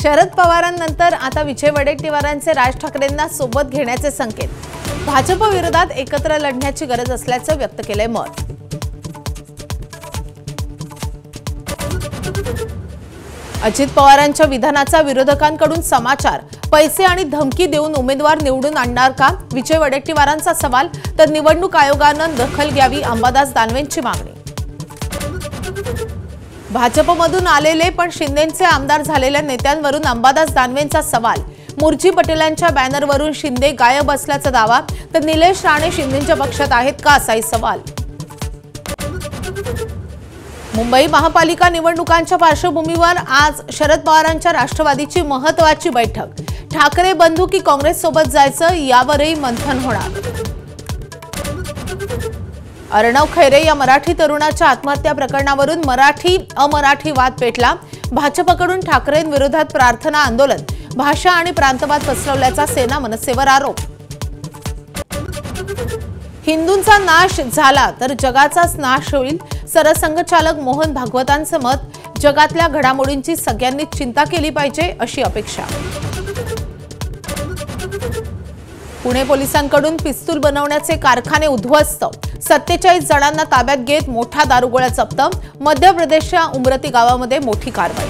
शरद पवारांनंतर आता विजय वडेट्टीवारांचे राज ठाकरेंना सोबत घेण्याचे संकेत. भाजप विरोधात एकत्र लढण्याची गरज असल्याचं व्यक्त केलंय मत. अजित पवारांच्या विधानाचा विरोधकांकडून समाचार. पैसे आणि धमकी देऊन उमेदवार निवडून आणणार का? विजय वडेट्टीवारांचा सवाल. तर निवडणूक आयोगानं दखल घ्यावी, अंबादास दानवेंची मागणी. भाजपमधून आलेले पण शिंदेंचे आमदार झालेल्या नेत्यांवरून अंबादास दानवेंचा सवाल. मुर्जी पटेलांच्या बॅनरवरून शिंदे गायब असल्याचा दावा. तर निलेश राणे शिंदेंच्या पक्षात आहेत का, असाही सवाल. मुंबई महापालिका निवडणुकांच्या पार्श्वभूमीवर आज शरद पवारांच्या राष्ट्रवादीची महत्त्वाची बैठक. ठाकरे बंधू की काँग्रेस सोबत जायचं, यावरही मंथन होणार. अर्णव खैरे या मराठी तरुणाच्या आत्महत्या प्रकरणावरून मराठी अमराठी वाद पेटला. भाजपकडून ठाकरेंविरोधात प्रार्थना आंदोलन. भाषा आणि प्रांतवाद पसरवल्याचा सेना मनसेवर आरोप. हिंदूंचा नाश झाला तर जगाचाच नाश होईल, सरसंघचालक मोहन भागवतांचं मत. जगातल्या घडामोडींची सगळ्यांनी चिंता केली पाहिजे, अशी अपेक्षा. पुणे पोलिसांकडून पिस्तूल बनवण्याचे कारखाने उद्ध्वस्त. 47 जणांना ताब्यात घेत मोठा दारुगोळा जप्त. मध्य प्रदेशच्या उमरती गावामध्ये मोठी कारवाई.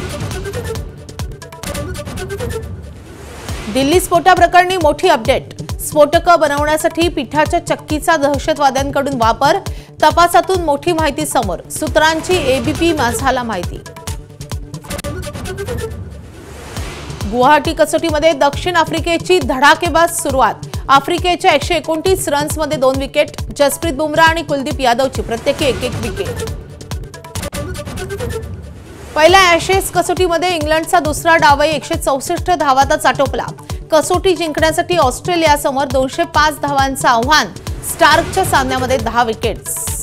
दिल्ली स्फोटाप्रकरणी मोठी अपडेट. स्फोटकं बनवण्यासाठी पिठाच्या चक्कीचा दहशतवाद्यांकडून वापर. तपासातून मोठी माहिती समोर. सूत्रांची एबीपी माझाला माहिती. गुवाहाटी कसोटीमध्ये दक्षिण आफ्रिकेची धडाकेबाज सुरुवात. आफ्रिकेच्या 129 रन्समध्ये 2 विकेट. जसप्रीत बुमराह आणि कुलदीप यादवची प्रत्येकी 1-1 विकेट. पहिल्या ॲशेस कसोटीमध्ये इंग्लंडचा दुसरा डावही 164 धावातच आटोपला. कसोटी जिंकण्यासाठी ऑस्ट्रेलियासमोर 205 धावांचं आव्हान. स्टार्कच्या सामन्यामध्ये 10 विकेट्स.